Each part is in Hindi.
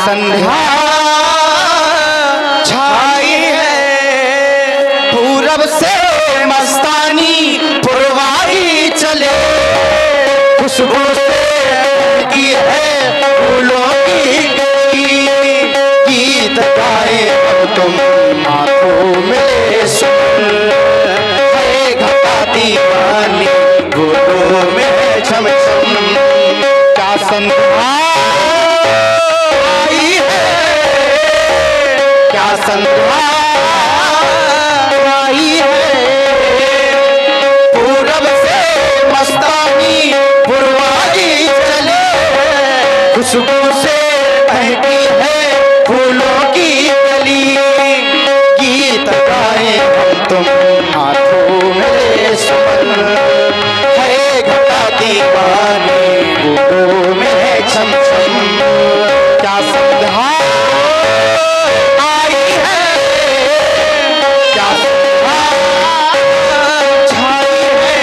संध्या छाई है, पूरब से मस्तानी पुरवाई चले, खुशबू से की है फूलों की गीत गाए तुम आंखों में सुन, है घटा दीवानी गोलों में छम छम। क्या संध्या आई है, क्या संध्या आई है, पूरब से मस्तानी पुरवाई चले, खुशबू से महकी है फूलों की कली, गीत गाए हम तुम हाथों में सुमन, है घटा दीवानी गोलों में छम छम। क्या संध्या आई है, क्या संध्या छाई है।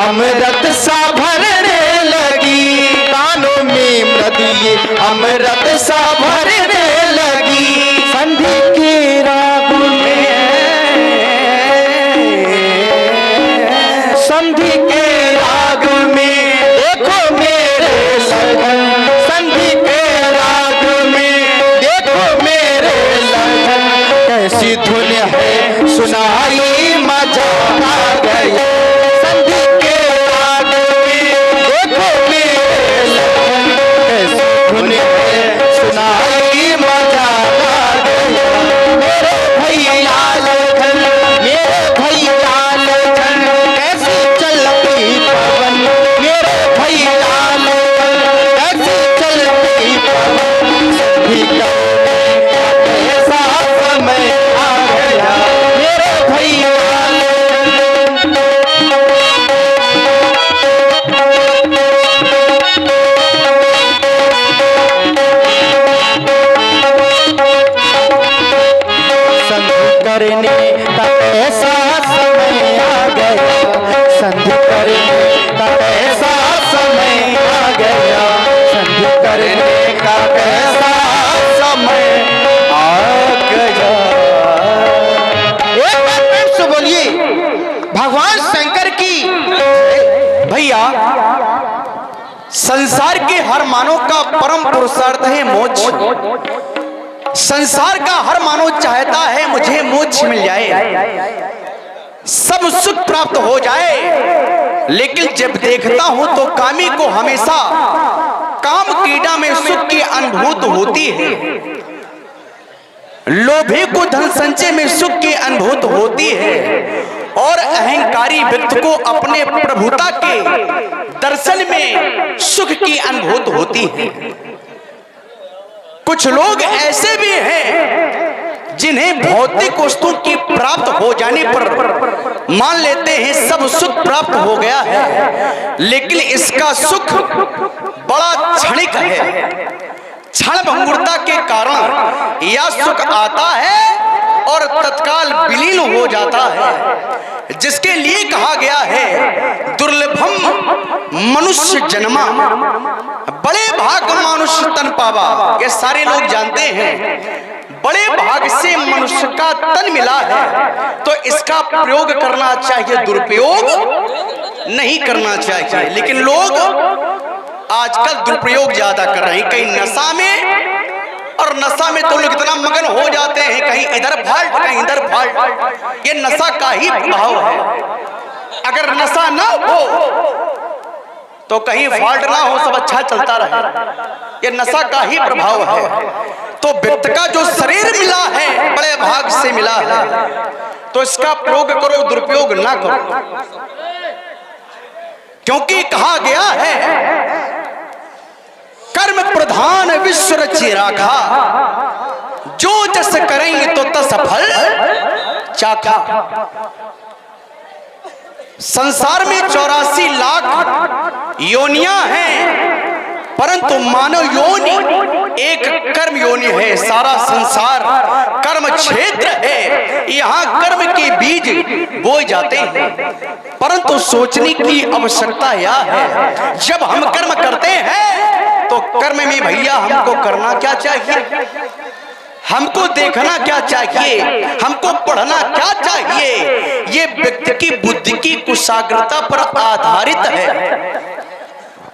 अमृत सा भरने लगी, कानों में मृदुए अमृत सा भरने लगी, संधि के राग में, संधि के राग में देखो मेरे लगन, संधि के राग में देखो मेरे लगन, कैसी धुन है सुनाई मजा आ गया, सुनाई मजा आ गया, मेरे भैया लखन, मेरे भैया लखन, कैसी चलती पवन, मेरे भैया लखन, कैसी चलती पवन, सभी कैसा समय आ गया, मेरे भैया लखन। करने का ऐसा समय आ गया, संधि करने का ऐसा समय आ गया, संधि करने का ऐसा समय आ गया। एक बार प्रेम से बोलिए भगवान शंकर की। भैया संसार के हर मानव का परम पुरुषार्थ है मोक्ष। संसार का हर मानव चाहता है मुझे मोक्ष मिल जाए, सब सुख प्राप्त हो जाए, लेकिन जब देखता हूं तो कामी को हमेशा काम कीड़ा में सुख की अनुभूति होती है, लोभी को धन संचय में सुख की अनुभूति होती है, और अहंकारी व्यक्ति को अपने प्रभुता के दर्शन में सुख की अनुभूति होती है। कुछ लोग ऐसे भी हैं जिन्हें भौतिक वस्तु की प्राप्त हो जाने पर मान लेते हैं सब सुख प्राप्त हो गया है, लेकिन इसका सुख बड़ा क्षणिक है। क्षण भंगुरता के कारण यह सुख आता है और तत्काल विलीन हो जाता है, जिसके लिए कहा गया है दुर्लभम मनुष्य जन्मा, बड़े भाग मनुष्य तन पावा। ये सारे लोग जानते हैं बड़े भाग से मनुष्य का तन मिला है, तो इसका प्रयोग करना चाहिए, दुरुपयोग नहीं करना चाहिए। लेकिन लोग आजकल दुरुपयोग ज्यादा कर रहे हैं, कहीं नशा में, और नशा में तो लोग इतना मगन हो जाते हैं, कहीं इधर फाल्ट कहीं इधर फाल्ट। ये नशा का ही प्रभाव है। अगर नशा ना हो तो कहीं फॉल्ट ना हो, सब अच्छा चलता रहे, ये नशा का ही प्रभाव है। तो व्यक्ति का जो शरीर मिला है बड़े भाग से मिला है, तो इसका प्रयोग करो, दुरुपयोग ना करो, क्योंकि कहा गया है कर्म प्रधान विश्व रचि राखा, जो जस करेंगे तो तस फल चाखा। संसार में 84 लाख योनियां हैं, परंतु मानव योनि एक कर्म योनि है। सारा संसार कर्म क्षेत्र है, यहाँ कर्म के बीज बोए जाते हैं, परंतु सोचने की आवश्यकता यह है जब हम कर्म करते हैं तो कर्म में भैया हमको करना क्या चाहिए, हमको देखना क्या चाहिए, हमको पढ़ना क्या चाहिए, ये व्यक्ति की बुद्धि की कुशाग्रता पर आधारित है।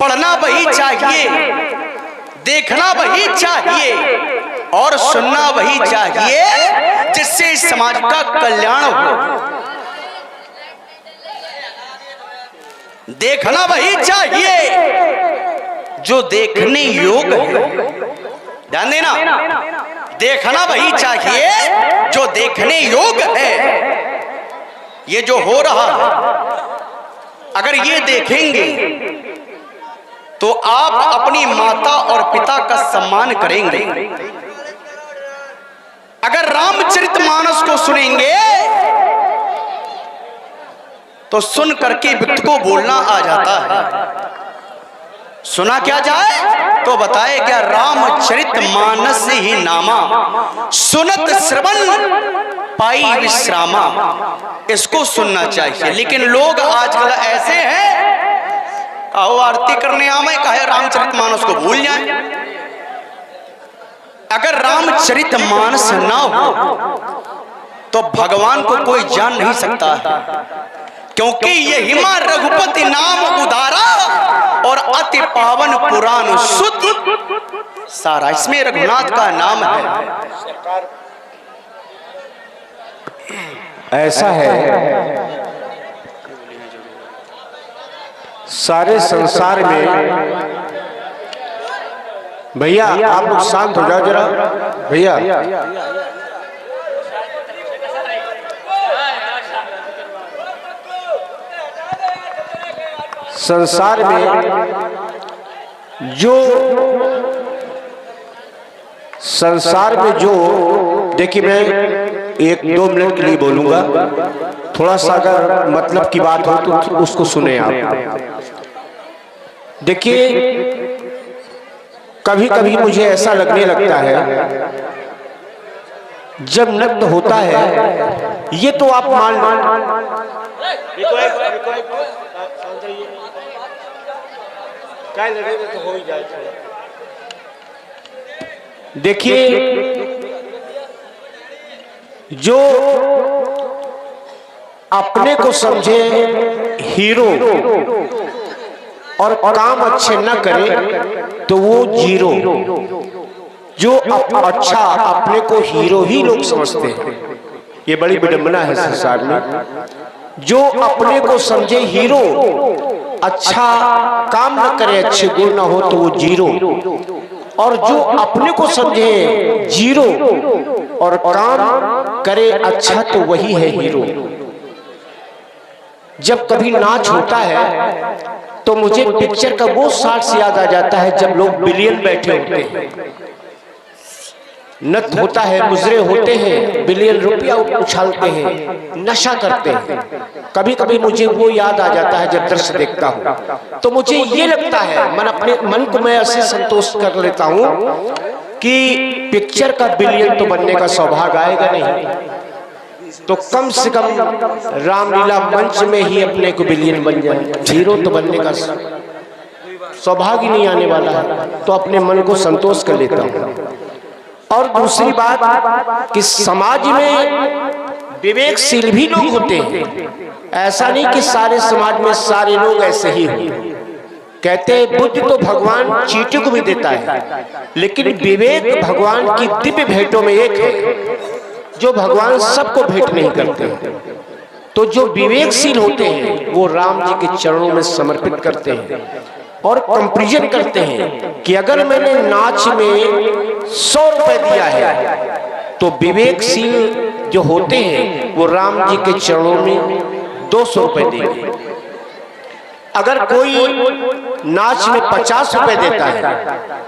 पढ़ना वही चाहिए, देखना वही चाहिए, और सुनना वही चाहिए जिससे समाज का कल्याण हो। देखना वही चाहिए जो देखने योग्य है, ध्यान देना, देखना वही चाहिए जो देखने योग्य है। ये जो हो रहा है अगर ये देखेंगे तो आप अपनी माता और पिता का सम्मान करेंगे। अगर रामचरितमानस को सुनेंगे तो सुन करके व्यक्ति को बोलना आ जाता है। सुना क्या जाए तो बताए क्या रामचरितमानस ही नामा, सुनत श्रवण पाई विश्रामा। इसको सुनना चाहिए, लेकिन लोग आजकल ऐसे हैं कहो आरती करने आवे कहे रामचरितमानस को भूल जाए। अगर रामचरितमानस ना हो तो भगवान को कोई जान नहीं सकता है, क्योंकि ये हिमा रघुपति नाम उदारा और अति पावन पुराण शुद्ध सारा, इसमें रघुनाथ का नाम है। ऐसा है सारे संसार में। भैया आप लोग शांत हो जाओ जरा, भैया संसार में जो देखिए, मैं 1-2 मिनट के लिए बोलूंगा, थोड़ा सा अगर मतलब की बात हो तो उसको सुने आप। देखिए कभी कभी मुझे ऐसा लगने लगता है जब नृत्य होता है, ये तो आप मान देखिए, जो अपने को समझे हीरो और काम अच्छे न करे तो वो जीरो। जो अच्छा अपने को हीरो ही लोग समझते हैं, ये बड़ी विडंबना है संसार में। जो अपने को समझे हीरो, अच्छा काम न करे, अच्छे गुण न हो तो वो जीरो। और जो अपने को समझे जीरो और काम करे अच्छा तो वही है हीरो। जब कभी नाच होता है तो मुझे पिक्चर का वो शॉट्स याद आ जाता है जब लोग बिलियन बैठे होते हैं, नृत्य होता है, मुजरे होते हैं, बिलियन रुपया उछालते हैं, नशा करते हैं। कभी कभी मुझे वो याद आ जाता है जब दृश्य देखता हूँ तो मुझे ये लगता है, मन अपने मन को मैं ऐसे संतोष कर लेता हूँ कि पिक्चर का बिलियन तो बनने का सौभाग्य आएगा नहीं, तो कम से कम रामलीला मंच में ही अपने को बिलियन बन जाए, हीरो तो बनने का सौभाग्य नहीं आने वाला है। तो अपने मन को संतोष कर लेता हूँ। और दूसरी बात कि समाज में विवेकशील भी लोग होते हैं, ऐसा नहीं कि सारे समाज में सारे लोग ऐसे ही हों। कहते हैं बुद्धि तो भगवान चींटी को भी देता है, लेकिन विवेक भगवान की दिव्य भेंटों में एक है जो भगवान सबको भेंट नहीं करते। तो जो विवेकशील होते हैं वो राम जी के चरणों में समर्पित करते हैं और कंपैरिजन करते हैं कि अगर मैंने नाच में 100 रुपए दिया है तो विवेकशील जो होते हैं वो राम जी के चरणों में 200 रुपए देंगे। अगर कोई नाच में 50 रुपए देता है,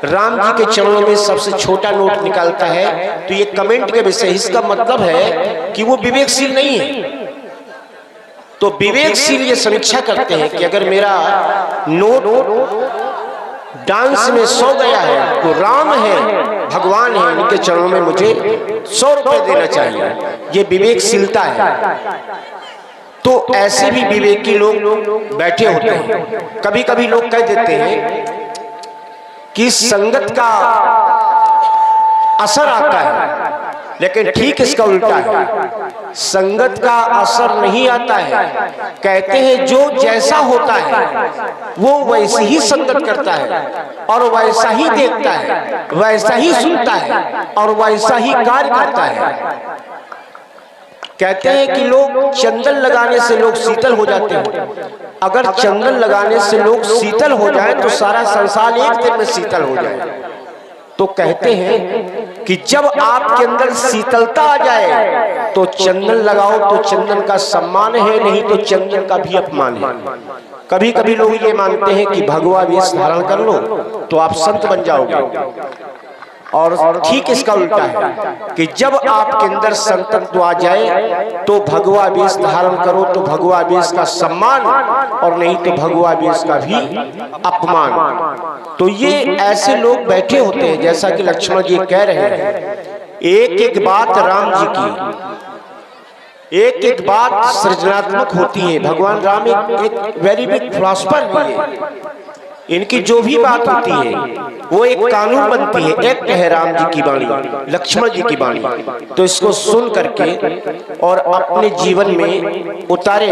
राम जी के चरणों में सबसे छोटा नोट निकालता है, तो ये कमेंट के विषय, इसका मतलब है कि वो विवेकशील नहीं है। तो विवेकशील ये समीक्षा करते हैं कि अगर मेरा नोट डांस में 100 गया है तो राम है, भगवान है, इनके चरणों में मुझे 100 रुपए देना चाहिए। ये विवेकशीलता है। तो ऐसे भी विवेकी लोग बैठे होते हैं। कभी कभी लोग कह देते हैं कि संगत का असर आता है, लेकिन ठीक इसका उल्टा है। संगत का असर नहीं आता है। कहते हैं जो जैसा होता है वो वैसी ही संगत करता है और वैसा ही देखता है, वैसा ही सुनता है और वैसा ही कार्य करता है। कहते हैं कि लोग चंदन लगाने से लोग शीतल हो जाते हैं। अगर चंदन लगाने से लोग शीतल हो जाए तो सारा संसार एक दिन में शीतल हो जाए। तो कहते हैं कि जब आपके अंदर शीतलता आ जाए तो चंदन लगाओ, तो चंदन का सम्मान है, नहीं तो चंदन का भी अपमान है। कभी कभी लोग ये मानते हैं कि भगवा वेश धारण कर लो तो आप संत बन जाओगे, और ठीक इसका उल्टा है कि जब आपके अंदर संतत्व आ जाए तो भगवा वेश धारण करो तो भगवा वेश का सम्मान, और नहीं तो भगवा वेश का भी अपमान। तो ये ऐसे लोग बैठे होते हैं, जैसा कि लक्ष्मण जी कह रहे हैं, एक एक बात राम जी की, एक एक बात सृजनात्मक होती है। भगवान राम एक वेरी बिग फिलॉसफर है। इनकी जो भी बात होती है वो एक कानून बनती है, एक्ट है राम जी की वाणी, लक्ष्मण जी की वाणी। तो इसको सुन करके और अपने जीवन में उतारे।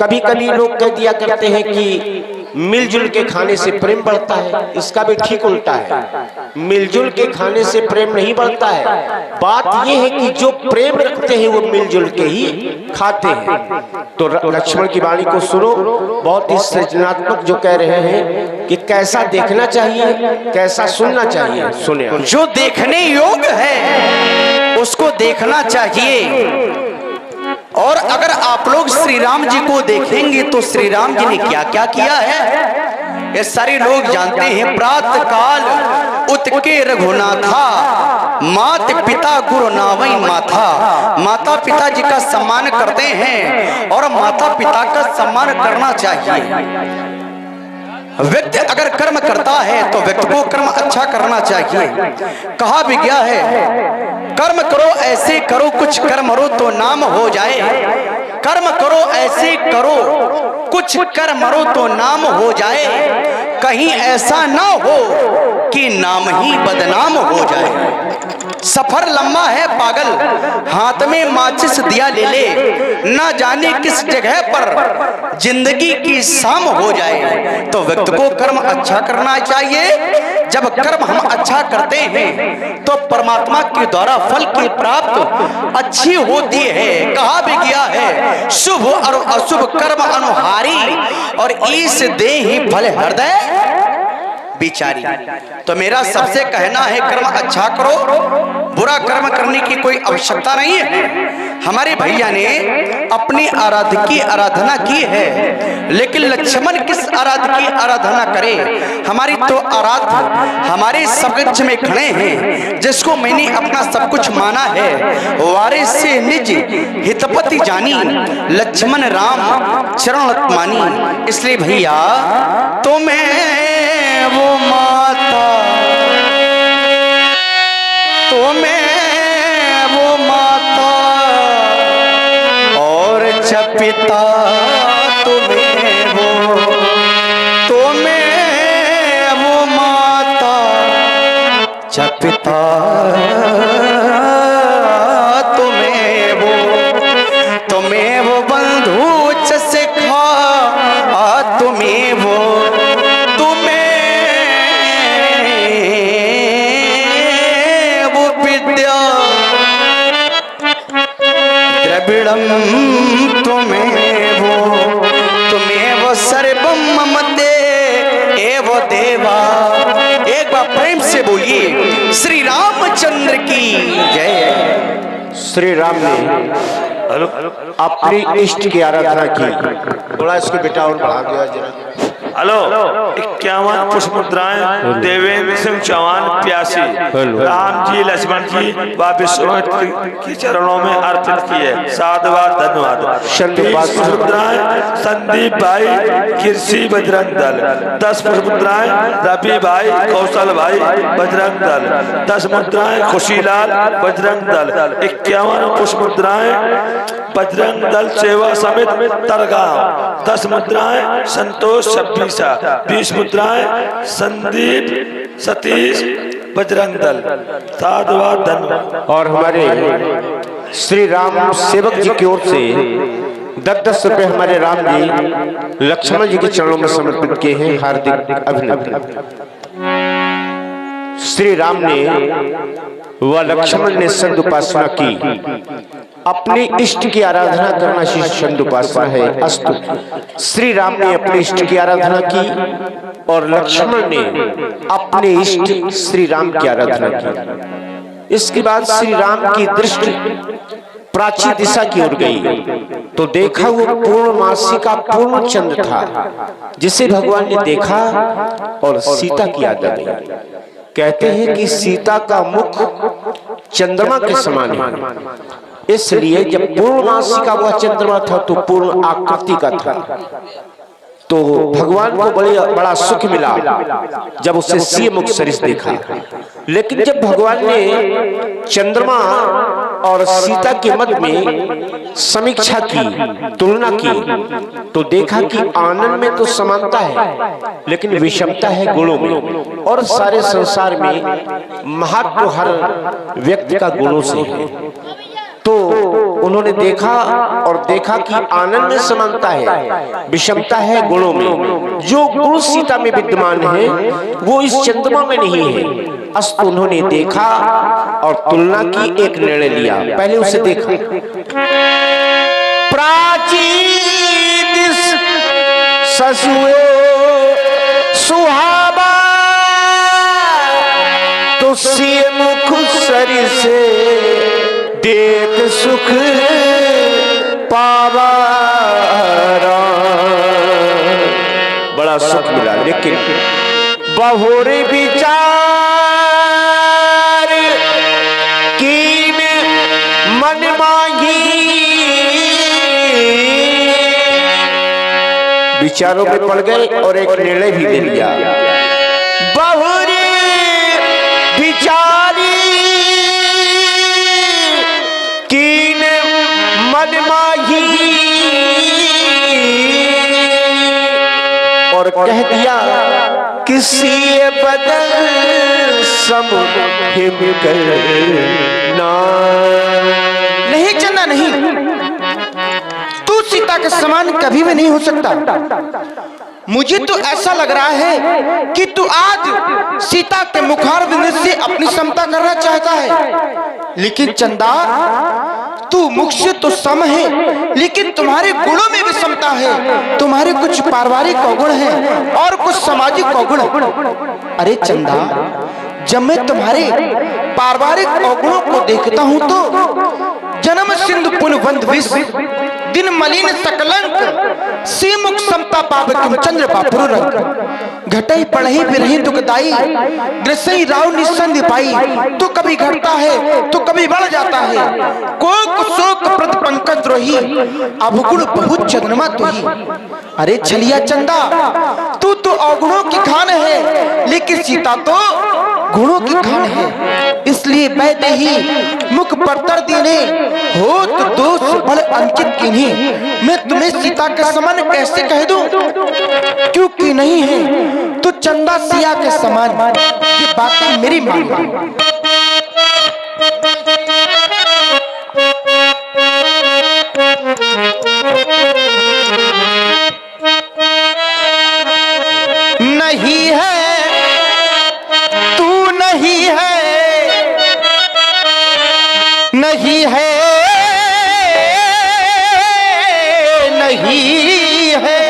कभी कभी लोग कह दिया करते हैं कि मिलजुल के खाने से प्रेम बढ़ता है, इसका भी ठीक उल्टा है। मिलजुल के खाने से प्रेम नहीं बढ़ता है। बात यह है कि जो प्रेम रखते हैं वो मिलजुल के ही खाते हैं। तो लक्ष्मण की वाणी को सुनो, बहुत ही सृजनात्मक जो कह रहे हैं कि कैसा देखना चाहिए, कैसा सुनना चाहिए। सुने, जो देखने योग्य है उसको देखना चाहिए। और अगर आप लोग श्री राम जी को देखेंगे तो श्री राम जी ने क्या क्या किया है ये सारे लोग जानते हैं। प्रातः काल उत्के रघुनाथा, मात पिता गुरु नावई माथा। माता पिता जी का सम्मान करते हैं और माता पिता का सम्मान करना चाहिए। व्यक्ति अगर कर्म करता है तो व्यक्ति को कर्म अच्छा करना चाहिए। कहा भी गया है, कर्म करो ऐसे करो कुछ कर्म करो तो नाम हो जाए। कर्म करो ऐसे करो कुछ कर्म करो तो नाम हो जाए। कहीं ऐसा ना हो कि नाम ही बदनाम हो जाए। सफर लंबा है पागल, हाथ में माचिस दिया ले ले, ना जाने किस जगह पर जिंदगी की शाम हो जाए। तो व्यक्ति को कर्म अच्छा करना चाहिए। जब कर्म हम अच्छा करते हैं तो परमात्मा के द्वारा फल की प्राप्त अच्छी होती है। कहा भी गया है, शुभ और अशुभ कर्म अनुहारी और ईश दे ही फल हृदय बिचारी। तो मेरा सबसे कहना है, कर्म अच्छा करो, बुरा कर्म करने की कोई आवश्यकता नहीं है। हमारे भैया ने अपनी आराध्य की आराधना की है, लेकिन लक्ष्मण किस आराध्य की आराधना करे? हमारी तो आराध्य हमारे सबकुछ में खड़े हैं, जिसको मैंने अपना सब कुछ माना है। वारिस से निज हितपति जानी, लक्ष्मण राम चरण मानी। इसलिए भैया तुम्हें वो माता, तुम्हें वो माता और पिता, तुम्हें वो माता पिता, तुम्हें वो बंधु से खा, तुम्हें वो द्रविड़म, तुम्हें वो सर्वम ममते एव देवा। एक बार प्रेम से बोलिए श्री रामचंद्र की जय। श्री राम ने अपनी इष्ट की आराधना की। थोड़ा इसको बेटा और बढ़ा दिया जरा। हेलो, 51 पुष्प मुद्राएं देवेंद्र सिंह चौहान प्यासी राम जी लक्ष्मण जी व विश्वामित्र के चरणों में अर्पित किए। साधुवाद धन्यवाद। 20 पुष्प मुद्राएं संदीप भाई कृषि बजरंग दल, 10 पुष्प मुद्राएं रवि भाई कौशल भाई बजरंग दल, 10 मुद्राएं खुशीलाल बजरंग दल, 51 पुष्प मुद्राएं बजरंग दल सेवा समिति तरगांव, 10 मुद्राएं संतोष 20 मुद्राएं संदीप सतीश बजरंग दल। साधुवाद धन्यवाद। और हमारे श्री राम सेवक जी की ओर से 10-10 रुपए हमारे राम जी लक्ष्मण जी के चरणों में समर्पित किए हैं। हार्दिक अभिनंदन। श्री राम ने व लक्ष्मण ने संत उपासना की। अपने इष्ट की आराधना करना संत उपासना है। अस्तु, श्री राम ने अपने इष्ट की आराधना की और लक्ष्मण ने अपने इष्ट श्री राम की आराधना की। इसके बाद श्री राम की दृष्टि प्राची दिशा की ओर गई तो देखा वो पूर्णमासी का पूर्ण चंद्र था, जिसे भगवान ने देखा और सीता की याद आ गई। कहते हैं कि सीता का मुख चंद्रमा के समान है, इसलिए जब पूर्णमासी का वह चंद्रमा था तो पूर्ण आकृति का था। तो भगवान को बड़ा सुख मिला जब उसे सीए मुख सरिस देखा। लेकिन जब भगवान ने चंद्रमा और सीता के मध्य में समीक्षा की, तुलना की, तो देखा कि आनंद में तो समानता है लेकिन विषमता है गुणों में। और सारे संसार में महत्व हर व्यक्ति का गुणों से है। तो उन्होंने देखा और देखा कि आनंद में समानता है, विषमता है गुणों में। जो गुण सीता में विद्यमान है वो इस चंद्रमा में नहीं है। अस्तु उन्होंने देखा और तुलना की, एक निर्णय लिया। पहले उसे देखा। प्राचीन ससुए सुहावा तो सीए मुख सरिस देख सुख पावा। बड़ा सुख मिला। लेकिन बहुरे विचार कीन मन माही, विचारों में पड़ गए और एक निर्णय भी ले लिया। बहुरी विचारी कीन मन माही और कह दिया किसी बदल सम करना। नहीं चंदा नहीं, तू सीता के समान कभी भी नहीं हो सकता। मुझे तो ऐसा लग रहा है कि तू आज सीता के मुखार बिंदु से अपनी समता करना चाहता है, लेकिन चंदा तू मुख से तो सम है, लेकिन तुम्हारे गुणों में भी समता है। तुम्हारे कुछ पारिवारिक अवगुण हैं और कुछ सामाजिक अवगुण। अरे चंदा, जब मैं तुम्हारे पारिवारिक अवगुणों को देखता हूं तो जन्म सिंधु पुन वंद विष दिन मलिन सकलंक सीमुख समता पाप किम चंद्र बापुरु रंग घटई पढ़ई बिरही दुखदाई ग्रसई राव निसंद पाई। तो कभी घटता है तो कभी बढ़ जाता है, कोक शोक प्रद पंकज द्रोही अवगुण बहुत चंद्रमा तुही। अरे छलिया चंदा, तू तो अवगुणों की खान है, लेकिन सीता तो गुणों की खान है। इसलिए वैदे ही मुख परतर दीने हो तो दोष बल अंकित किन्हीं। मैं तुम्हें सीता के समान कैसे कह दूं, क्योंकि नहीं है तो चंदा सिया के समान। ये बातें मेरी मान। नहीं है तू नहीं है, नहीं है नहीं है।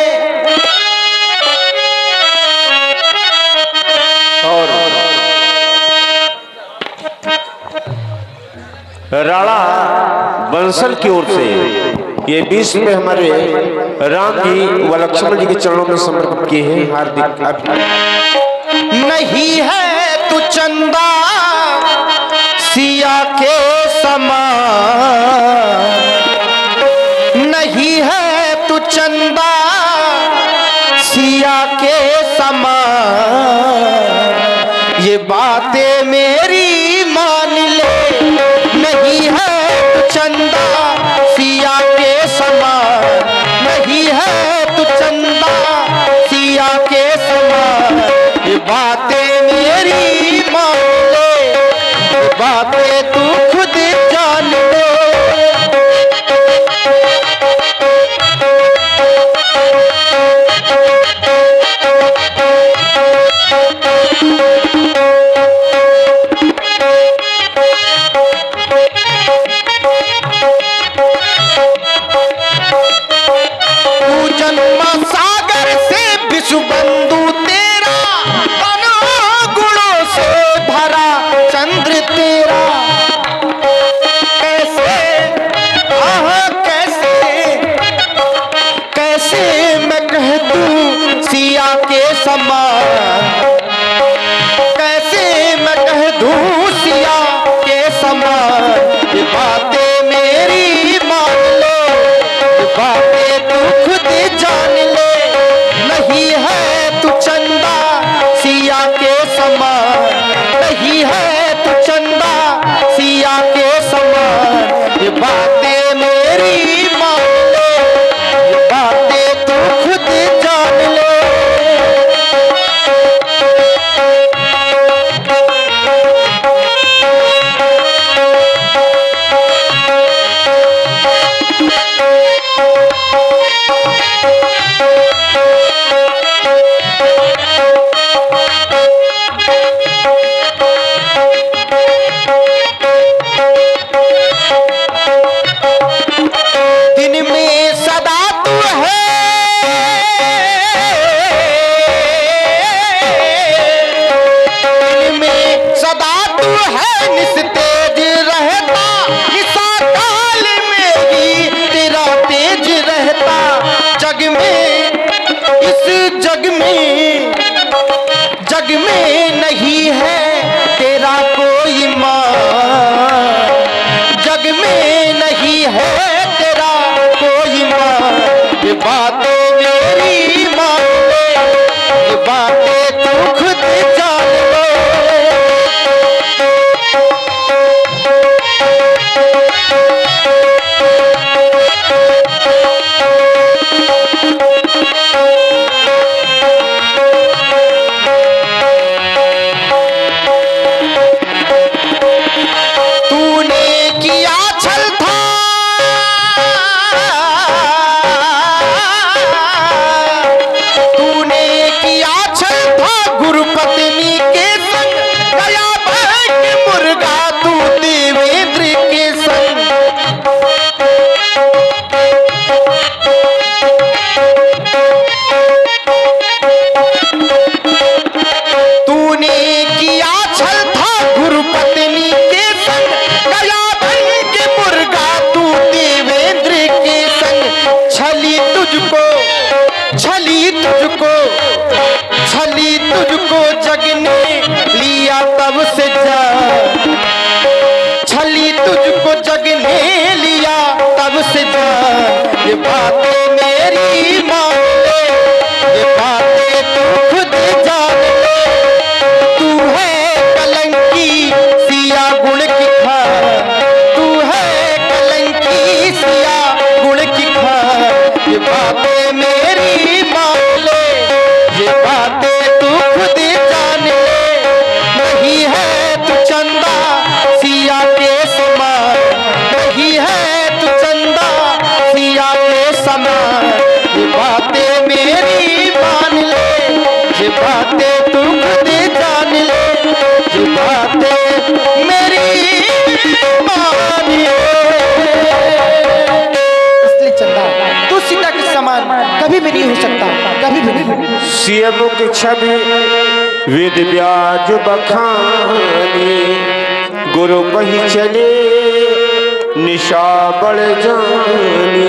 और राणा बंसल की ओर से ये बीच में हमारे राम जी व लक्ष्मण जी के चरणों में समर्पित किए हैं हार्दिक। नहीं है तू चंदा सिया के समान, नहीं है तू चंदा सिया के समान। ये बातें मेरी मान ले, नहीं है तू चंदा सिया के समान, नहीं है तू चंदा सिया के समान। ये बातें मेरी मान ले, ये बातें तू खुद जान ले। तू जन्म सागर से विश्व बंधु तेरा, गुणों से भरा चंद्र तेरा। कैसे कैसे कैसे मैं कह दूं सिया के समान, कैसे मैं कह दूं सिया के समान। ये बातें मेरी मान ले, ये बातें तू खुद जान ले। नहीं है तू चंदा सिया के समान, नहीं है तू चंदा सिया के समान। ये बातें मेरी मान ले, ये बातें तू खुद जान ले। दिन में सदा तू है, दिन में सदा तू है, निस्तेज रहता, निशा काल में ही तेरा तेज रहता। जग में इस जग में नहीं है तेरा कोई मान, जग में नहीं है तेरा कोई मान। ये बातें मेरी छली तुझको जग ने लिया तब से जान, छली तुझको जग ने लिया तब से जान। ये बातें मेरी मान ले, ये बातें तू खुद जान ले। तू है कलंकी सिया गुण की खान, तू है कलंकी सिया गुण की खान। ये बातें मेरी मान ले, ये बातें तू खुद जान ले। नहीं है तू चंदा सिया के समान, नहीं है तू चंदा सिया के समान। ये बातें मेरी मान ले, ये बातें तू खुद जान ले। ये बातें मेरी मान ले। इसलिए चंदा तू सीता के समान कभी भी नहीं हो सकता, कभी भी नहीं। सियमुख छवि वेद व्याज बखानी, गुरु वही चले निशा बड़ जानी।